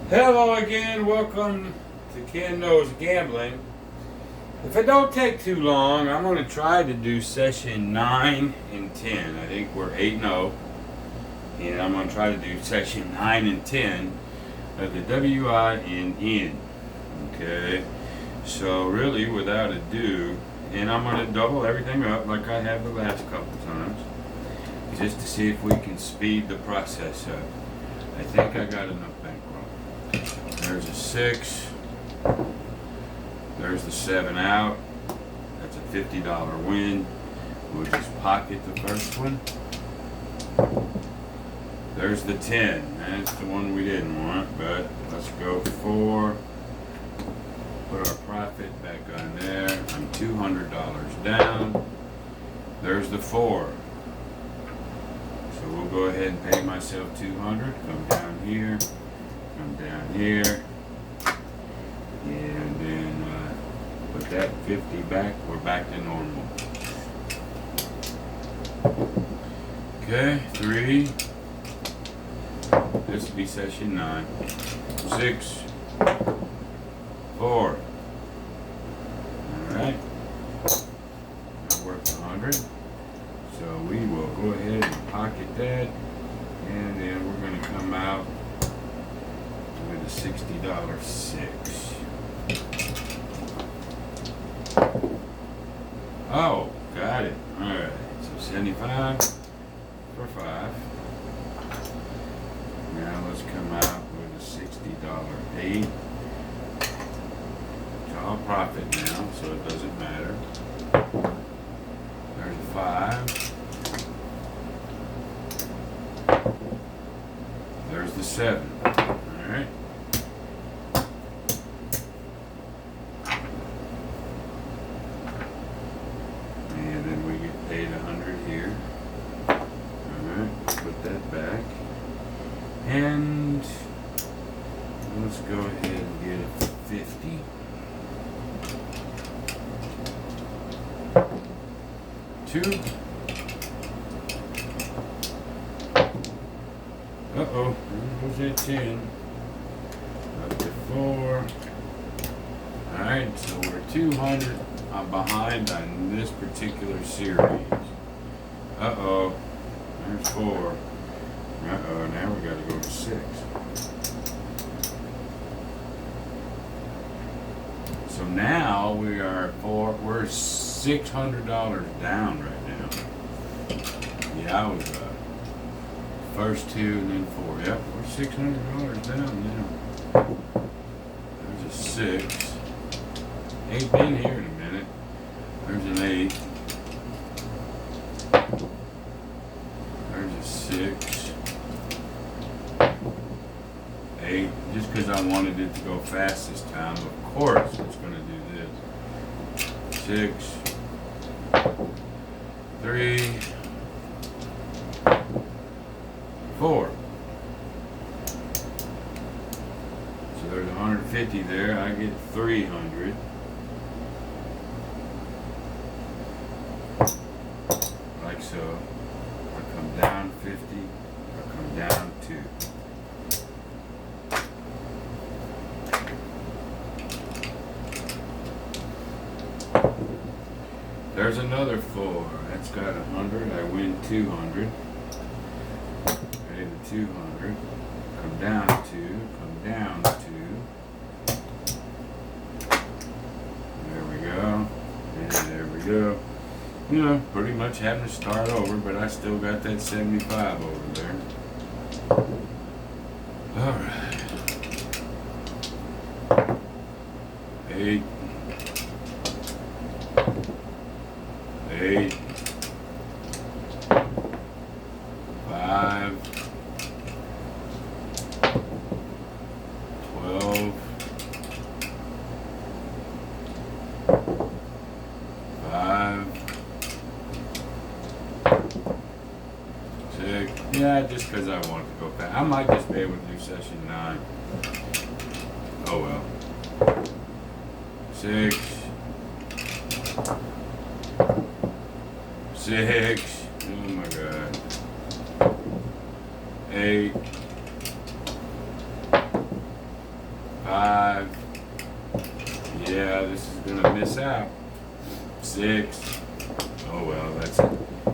Hello again, welcome to Ken Knows Gambling. If it don't take too long, I'm going to try to do session 9 and 10. I think we're 8-0. And I'm going to try to do session 9 and 10 of the WINN. Okay, so really without ado, and I'm going to double everything up like I have the last couple times, just to see if we can speed the process up. I think I got enough bankroll. There's a 6. There's the 7 out. That's a $50 win. We'll just pocket the first one. There's the 10. That's the one we didn't want, but let's go 4. Put our profit back on there. I'm $200 down. There's the 4. So we'll go ahead and pay myself $200. Come down here. Come down here. And then put that 50 back. We're back to normal. Okay, 3. This will be session 9. 6. 4. Alright. That works 100. So we will go ahead and pocket that. And then we're going to come out with a $60 6. Oh, got it. Alright. So 75 for 5. Now let's come out with a $60 8. It's all profit now, so it doesn't matter. There's a 5. There's the 7. Alright. And then we get paid 100 here. Alright, put that back. And let's go ahead and get a 50. 2. Uh-oh, there goes that 10. Up to 4. Alright, so we're 200 behind on this particular series. Uh-oh, there's 4. Uh-oh, now we gotta go to 6. So now we are we're $600 down right now. Yeah, I was first 2 and then 4. Yep, we're $600 down now. There's a 6. 8 been here in a minute. There's an 8. There's a 6. 8. Just because I wanted it to go fast this time, of course it's going to do this. 6. 3. 4. So there's 150 there. I get 300. Like so. I come down 50. I come down 2. There's another 4. That's got 100. I win 200. Okay, the 200. Come down 2. Come down 2. There we go. And there we go. You know, pretty much having to start over, but I still got that 75 over there. Alright. 8. 8. 5. 12. 5. 6. Yeah, just because I want to go back. I might just be able to do session 9. Oh well. 6. 6. Oh my god. 8. 5. Yeah, this is gonna miss out. 6. Oh well,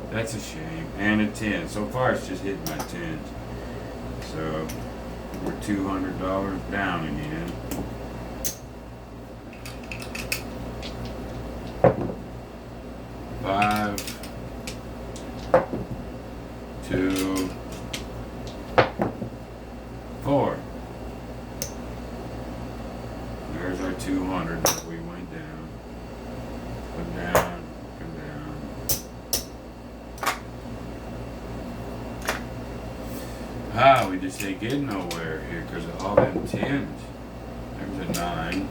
that's a shame. And a 10. So far it's just hitting my 10s. So we're $200 down again. 5, 2, 4. There's our 200 that we went down. Come down, come down. We just ain't getting nowhere here because of all them 10s. There's a 9.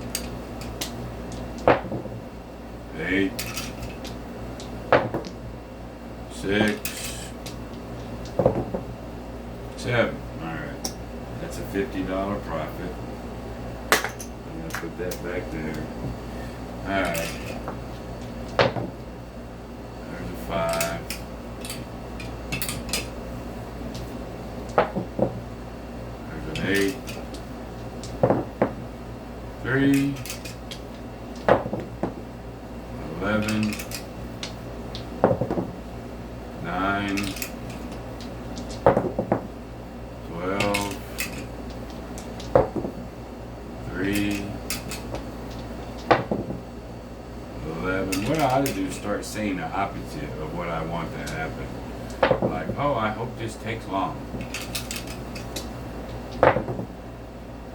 8. 6. 7. Alright. That's a $50 profit. I'm going to put that back there. Alright. There's a 5. There's an 8. 3. 11. 9. 12. 3. 11. What I ought to do is start saying the opposite of what I want to happen. Like, oh, I hope this takes long.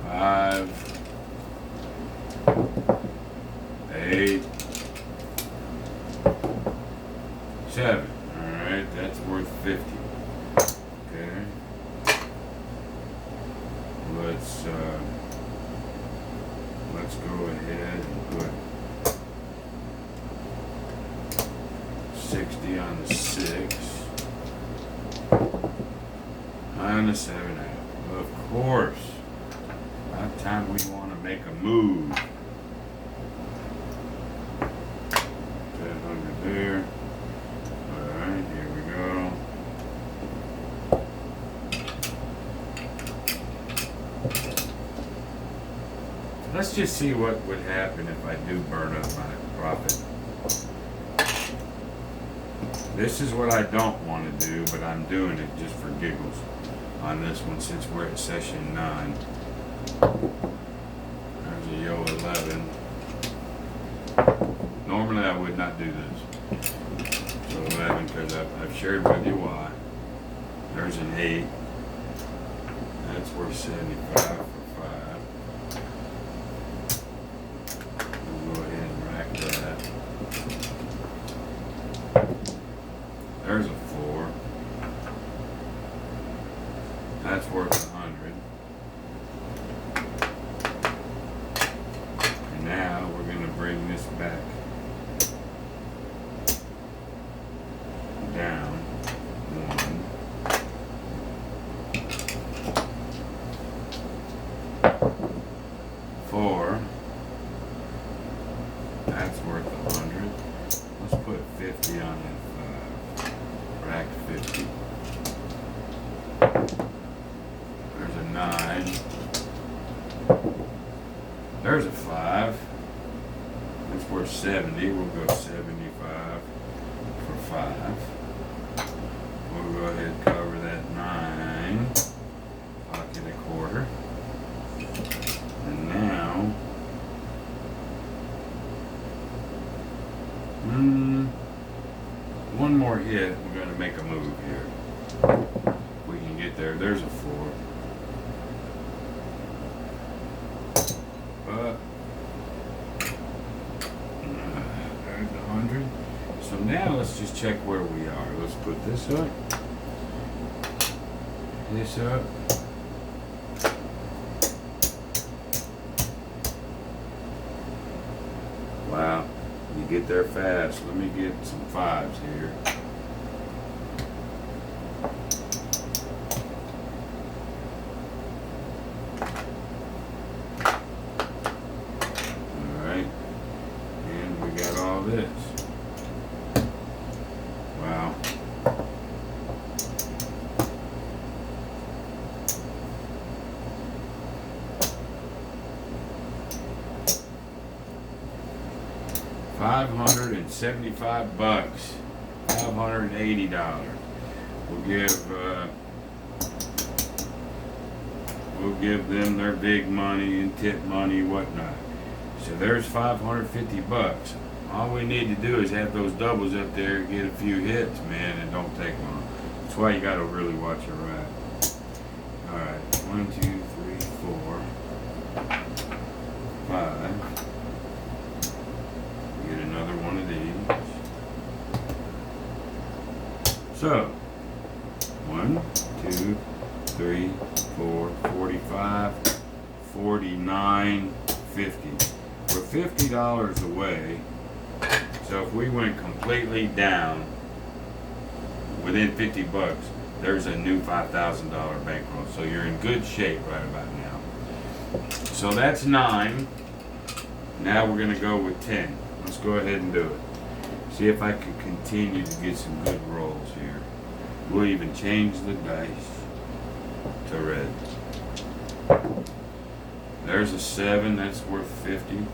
5. 8. 7. Alright, that's worth 50. Okay. Let's go ahead and put 60 on the 6. On the 7. Of course. About time we want to make a move. 700 there. Alright, here we go. Let's just see what would happen if I do burn up my profit. This is what I don't want to do, but I'm doing it just for giggles on this one since we're at session 9. There's a yo 11. Normally I would not do this. So 11 because I've shared with you why. There's an 8. That's worth 75 for 5. We'll go ahead and rack that. There's a 4. That's worth 100. And now we're going to bring this back down 1. 4. That's worth 100. Let's put 50 on that 5. Rack 50. There's a 9. There's a 5. That's worth 70. We'll go 75 for 5. We'll go ahead and cover that 9. Pocket a quarter. And now, one more hit, we're going to make a move here. If we can get there. There's a 4. But there's 100. So now let's just check where we are. Let's put this up. This up. Wow, you get there fast. Let me get some 5s here. Alright, and we got all this. Wow. $575. $580. We'll give them their big money and tip money, whatnot. So there's $550. All we need to do is have those doubles up there, get a few hits, man. It don't take long. That's why you gotta really watch your ride. All right, 1, 2, 3, 4, 5. Get another one of these. So 1, 2, 3, 4, 45, 49, 50. We're $50 away. So if we went completely down within $50, there's a new $5,000 bankroll. So you're in good shape right about now. So that's 9. Now we're going to go with 10. Let's go ahead and do it. See if I can continue to get some good rolls here. We'll even change the dice to red. There's a 7, that's worth 50.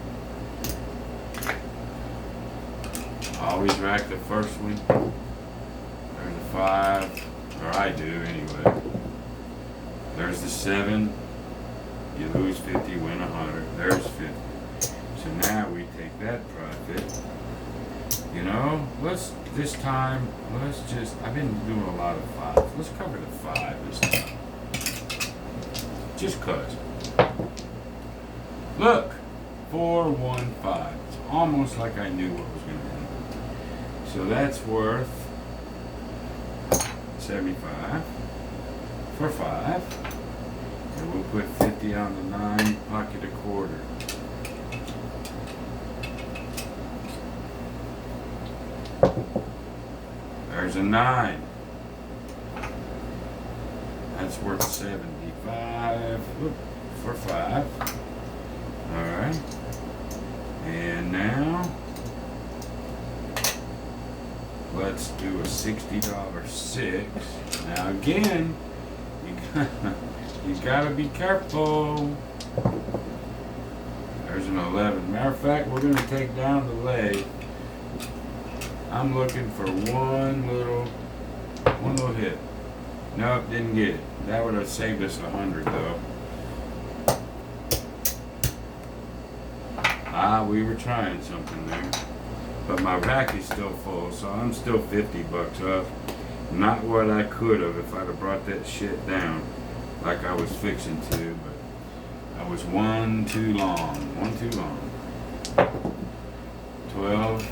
Always rack the first one. There's a 5, or I do anyway. There's the 7. You lose 50, win 100. There's 50. So now we take that profit. You know, this time, I've been doing a lot of 5s. Let's cover the 5 this time. Just cause. Look, 4, 1, 5. It's almost like I knew what was going to happen. So that's worth 75 for 5. And we'll put 50 on the 9, pocket a quarter. There's a 9. That's worth 75 for 5. Alright. And now let's do a $60 6. Now again, you gotta be careful. There's an 11. Matter of fact, we're gonna take down the leg. I'm looking for one little hit. Nope, didn't get it. That would have saved us 100 though. We were trying something there. But my rack is still full, so I'm still $50 up. Not what I could have if I'd have brought that shit down like I was fixing to, but I was one too long. 12,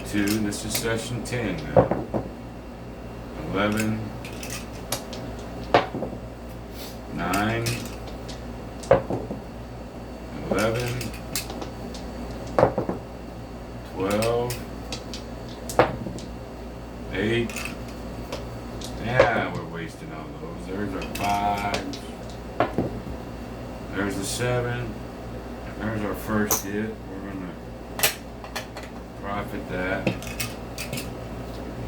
2, this is session 10 now. 11, 9, 11, 12, 8. Yeah, we're wasting all those. There's our 5. There's the 7. There's our first hit. We're gonna profit that.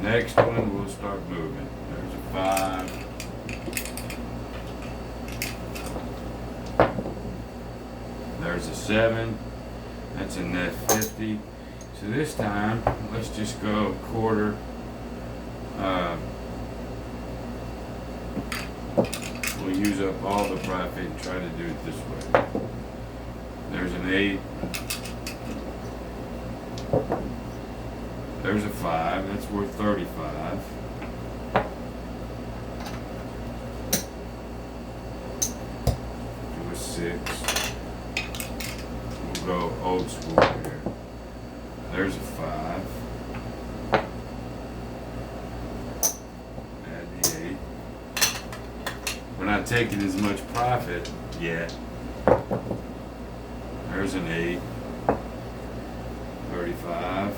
Next one, we'll start moving. There's a 5. There's a 7. That's a net 50. So this time, let's just go quarter. We'll use up all the profit and try to do it this way. There's an 8. There's a 5. That's worth 35. Do a 6. We'll go old school here. There's a 5. Add the 8. We're not taking as much profit yet. There's an 8. 35.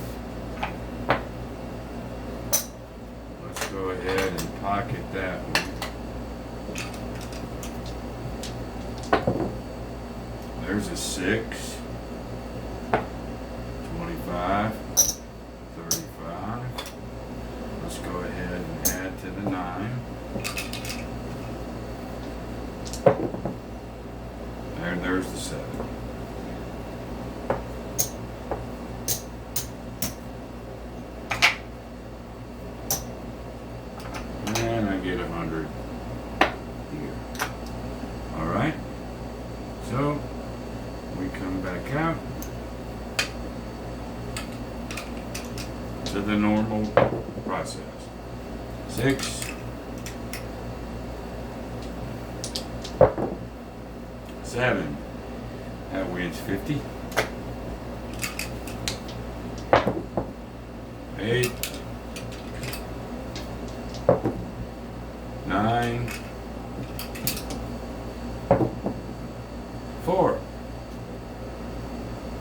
Let's go ahead and pocket that one. There's a 6. 25. 35. Let's go ahead and add to the 9. There's the 7. back out to the normal process. 6, 7. That wins 50. 8, 9, 4.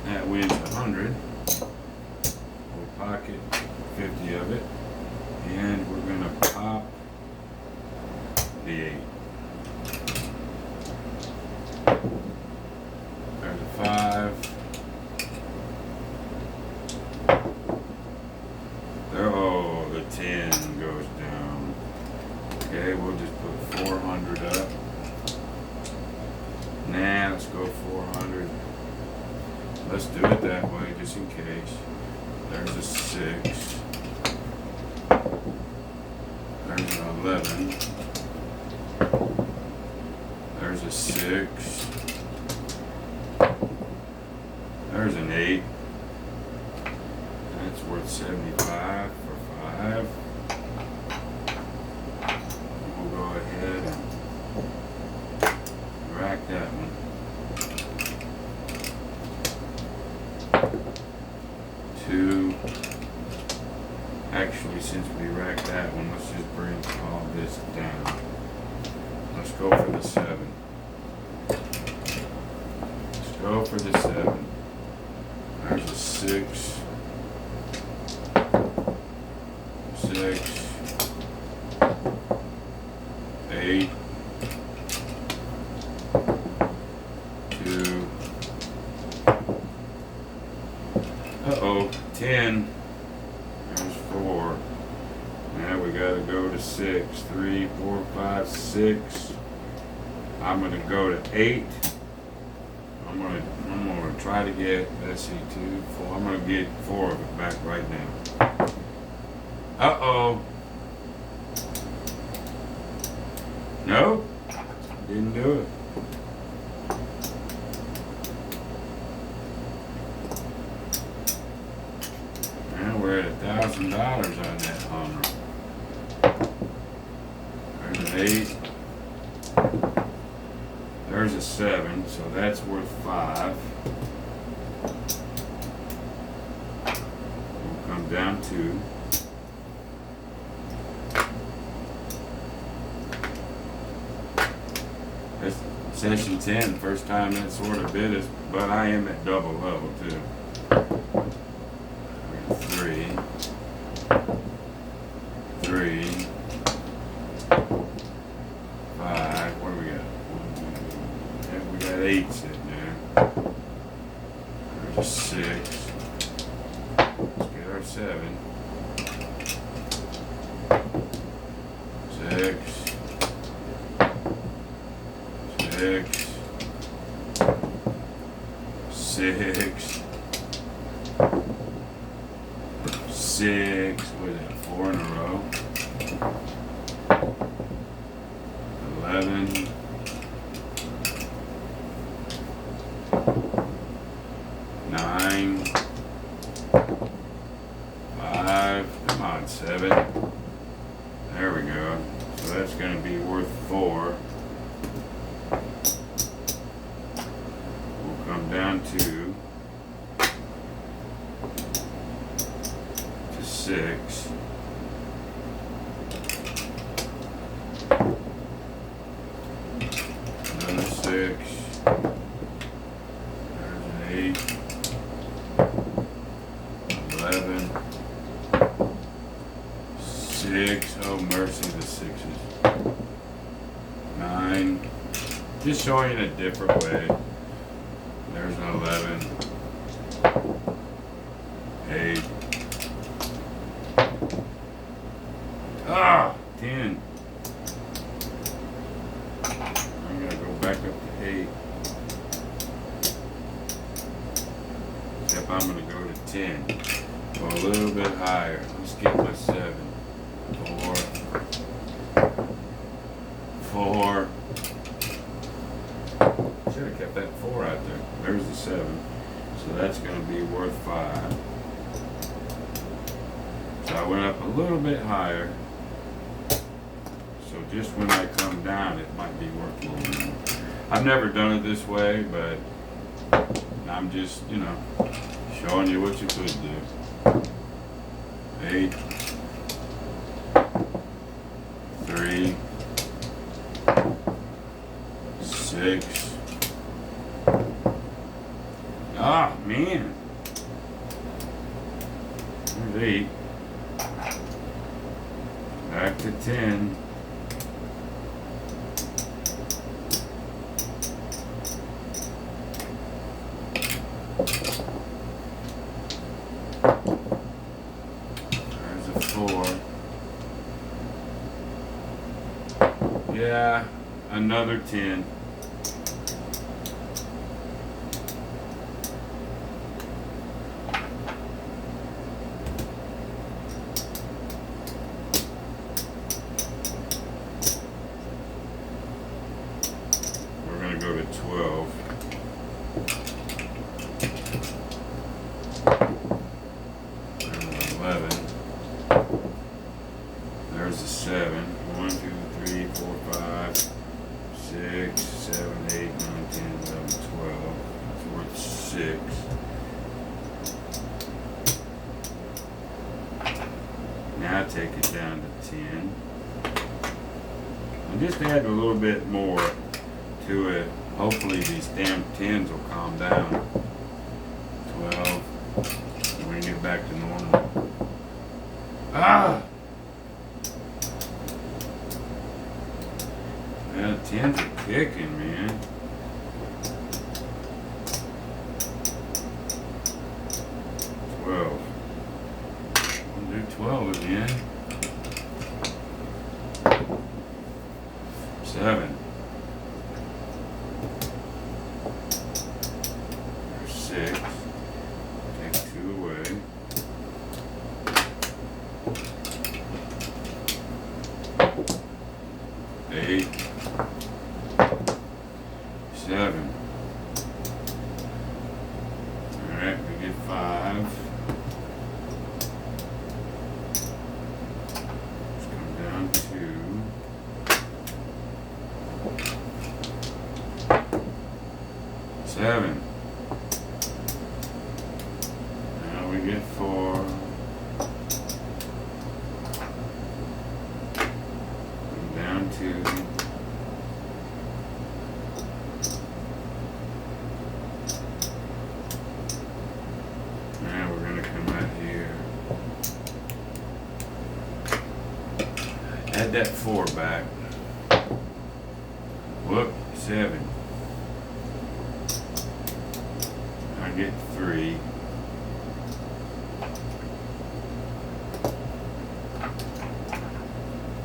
That wins 100. We'll pocket 50 of it, and we're going to pop the 8. There's a 5. Oh, the 10 goes down. Okay, we'll just put 400 up. Nah, let's go 400. Let's do it that way, just in case. There's a 6. There's an 11. There's a 6. There's an 8. That's worth 75 for 5. We'll go ahead and rack that one. 2. Actually, since we racked that one, let's just bring all this down. Let's go for the 7. Let's go for the 7. There's a 6. 6. 8. 2. Uh-oh, 10. There's 4. Now we gotta go to 6. 3, 4, 5, 6. I'm gonna go to 8. I'm gonna try to get, let's see, 2, 4. I'm gonna get 4 of it back right now. Uh-oh. No, didn't do it. Now we're at $1,000 on that Hummer. There's an 8. There's a 7, so that's worth 5. We'll come down 2. That's session 10, first time that sort of bit us, but I am at double level too. 3, 3, 5. What do we got? Yeah, we got 8 sitting there. There's a 6. Let's get our 7. 6. 6. 6. 6. What is that? 4 in a row. 11. 9. 5. Come on, 7. There we go. So that's going to be worth 4. We'll come down to 6. Another 6. There's an 8. 11. 6. Oh, mercy, the 6s. 9. Just showing it a different way. There's an 11. 8. Ah, 10. I'm gonna go back up to 8. Except I'm gonna go to 10. Go a little bit higher. Let's get my 7. 4. 4. Should have kept that 4 out there. There's the 7. So that's going to be worth 5. So I went up a little bit higher. So just when I come down, it might be worth a little more. I've never done it this way, but I'm just, showing you what you could do. 8, 3, 6. Ah, man. There's 8. Back to 10. There's a 4. Yeah, another 10. We're going to go to 12. There's 11. There's a 7. 1, 2, 3, 4, 5, 6, 7, 8, 9, 10, 11, 12. It's worth 6. Now take it down to 10. And just add a little bit more to it. Hopefully these damn 10s will calm down. 12. And we get back to normal. Ah! Yeah, 10s are kicking, man. 12. We'll do 12 again. 7. There's 6. Take 2 away. 8. 7. Alright, we get 5. Let's come down 2. 7. Now we get 4. Come down 2. Now we're going to come out here. Add that 4 back. Whoop, 7. I get 3.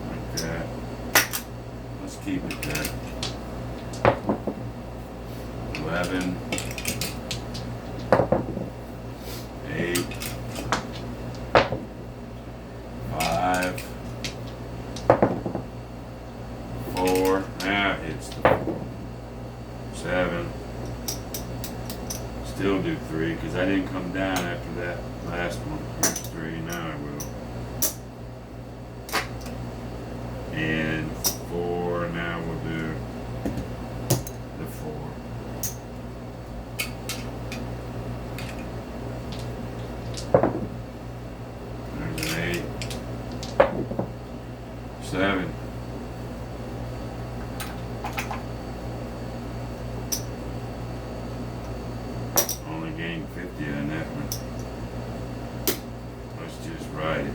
Like that. Let's keep it there. 11. 8. 5. 4. Now it hits the 4. 7. Still do 3 because I didn't come down after that last one. Here's 3. Now I will. And 4. Now we'll do the 4. There's an 8. 7. Only gained 50 on that one. Let's just ride it.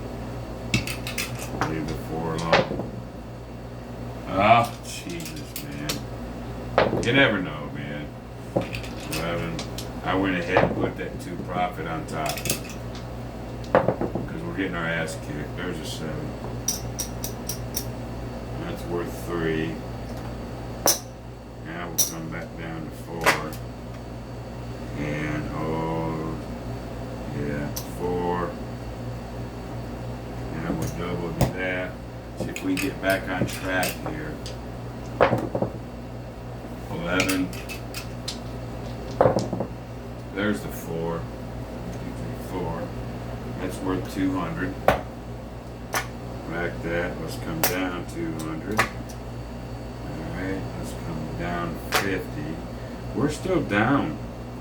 Leave the 4 alone. Oh, Jesus, man. You never know, man. 11. I went ahead and put that 2 profit on top. Because we're getting our ass kicked. There's a 7. That's worth 3. Now we'll come back down to 4. And oh yeah, 4. And we'll double do that. See if we get back on track here. 11. there's the 4. 2, 3, 4. That's worth 200. Back that. Let's come down 200. Alright, let's come down 50. We're still down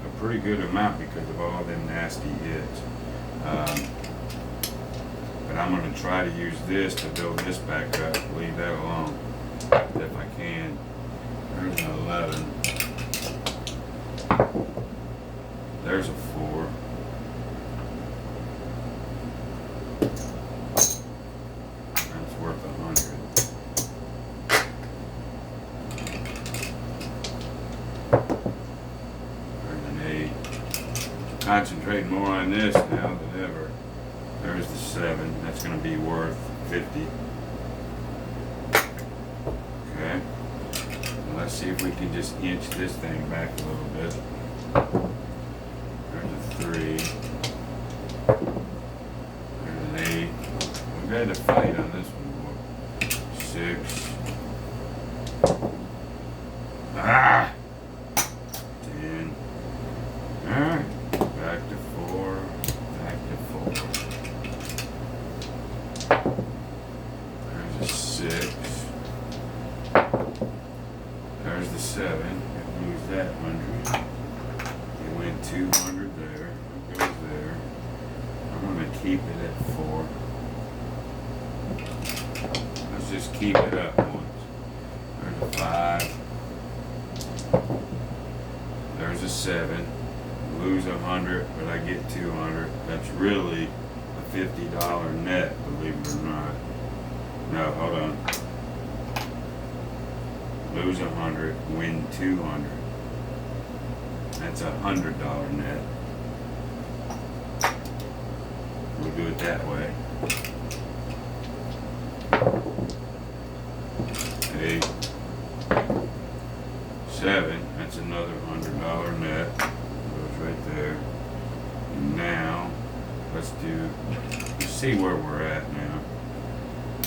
a pretty good amount because of all them nasty hits. But I'm going to try to use this to build this back up. Leave that alone if I can. There's an 11. There's a 4. That's worth 100. There's an 8. Concentrate more on this now than ever. There's the 7. That's going to be worth 50. Okay. Well, let's see if we can just inch this thing back a little bit. There's a 3. There's an 8. We've had to fight on this one. 6. Ah! 10. Alright. Back to 4. Back to 4. There's a 6. There's the 7. Lose that 100. It went 200 there. It goes there. I'm going to keep it at 4. Let's just keep it up once. There's a 5. There's a 7. Lose 100, but I get 200. That's really a $50 net, believe it or not. No, hold on. Lose 100, win 200. That's $100 net. We'll do it that way. 8, 7. That's another $100 net. Goes right there. And now, let's see where we're at now.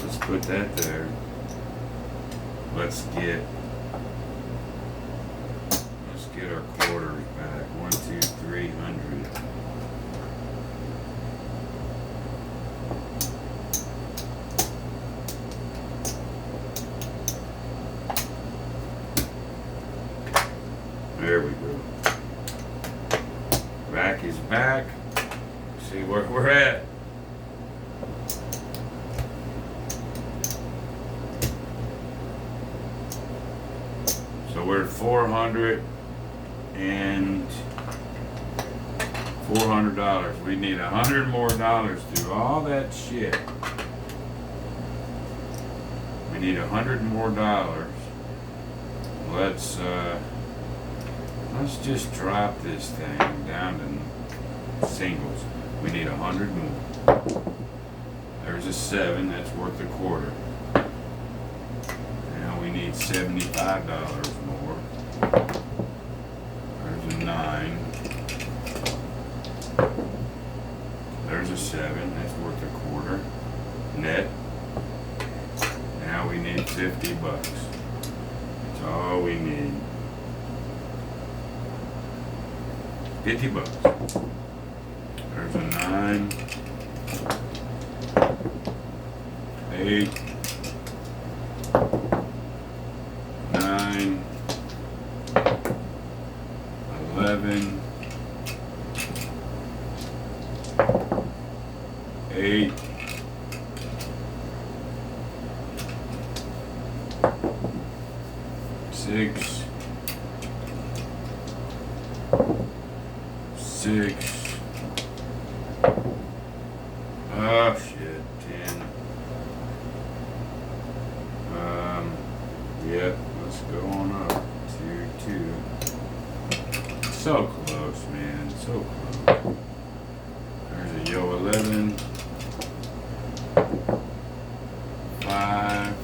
Let's put that there. Let's get our quarters back. 1, 2, 300. There we go. Back is back. See where we're at. So we're at 400 and $400. We need $100 more to do all that shit. We need $100 more. Let's just drop this thing down to singles. We need 100 more. There's a 7. That's worth a quarter. Now we need $75 more. There's a 9. There's a 7. That's worth a quarter. Net. Now we need $50. That's all we need. $50. There's a 9. 8. 9. 11. 8. 6. 6. Oh shit, 10. Yep, let's go on up to 2. So close, man, so close. There's a yo 11. 5.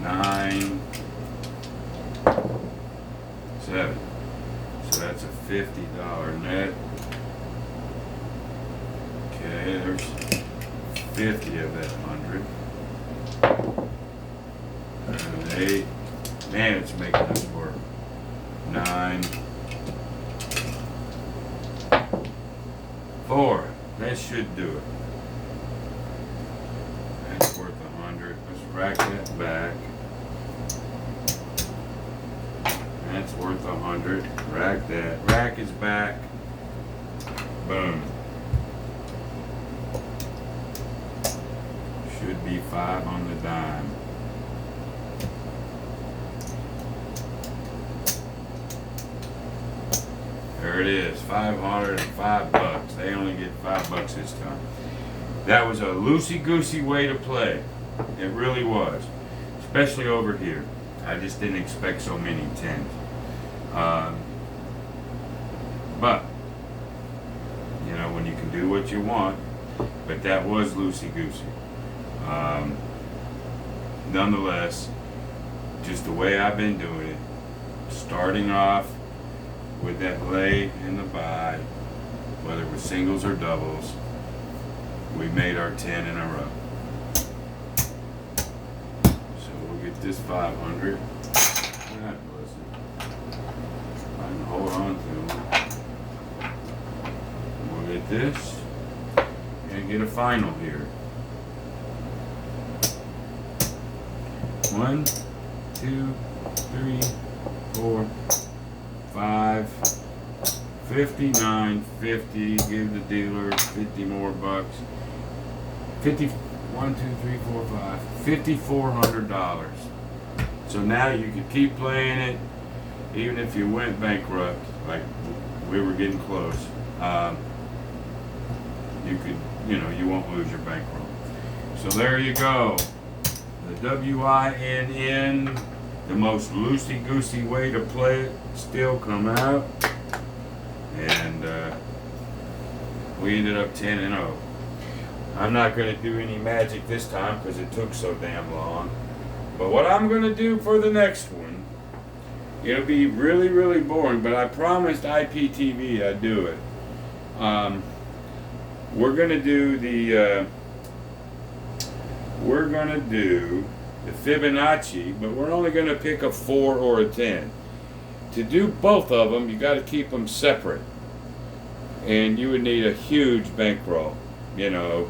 9. 7. So that's a $50 net. Okay, there's 50 of that 100. And 8. Man, it's making us work. 9. 4. That should do it. That's worth 100. Let's rack that back. That's worth 100. Rack that. Rack is back. Boom. Should be 5 on the dime. There it is, $505. They only get $5 this time. That was a loosey-goosey way to play. It really was, especially over here. I just didn't expect so many 10s. But you know, when you can do what you want, but that was loosey-goosey. Nonetheless, just the way I've been doing it, starting off with that lay and the buy, whether it was singles or doubles, we made our 10 in a row. So we'll get this 500. God bless it. I can hold on to them. We'll get this and get a final here. 1, 2, 3, 4, 5, 59, 50. Give the dealer 50 more bucks. 50. 1, 2, 3, 4, 5. $5,400. So now you can keep playing it, even if you went bankrupt, like we were getting close. You could, you know, you won't lose your bankroll. So there you go. The WINN, the most loosey-goosey way to play it, still come out. And we ended up 10-0. I'm not going to do any magic this time because it took so damn long. But what I'm going to do for the next one, it'll be really, really boring, but I promised IPTV I'd do it. We're going to do the Fibonacci, but we're only going to pick a 4 or a 10. To do both of them, you got to keep them separate. And you would need a huge bankroll, you know,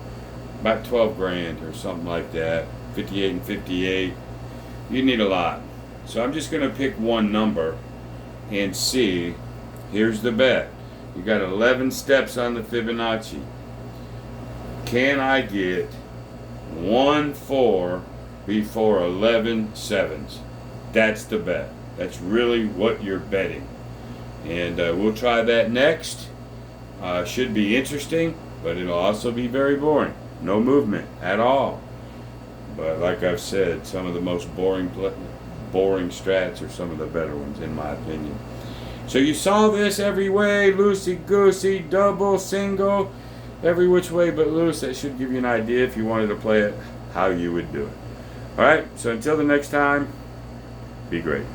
about 12 grand or something like that, 58 and 58. You need a lot. So I'm just going to pick one number and see. Here's the bet. You got 11 steps on the Fibonacci. Can I get 1 4 before 11 sevens? That's the bet. That's really what you're betting. And we'll try that next. Should be interesting, but it'll also be very boring. No movement at all. But like I've said, some of the most boring strats are some of the better ones, in my opinion. So you saw this every way, loosey-goosey, double, single, every which way but loose. That should give you an idea, if you wanted to play it, how you would do it. Alright, so until the next time, be great.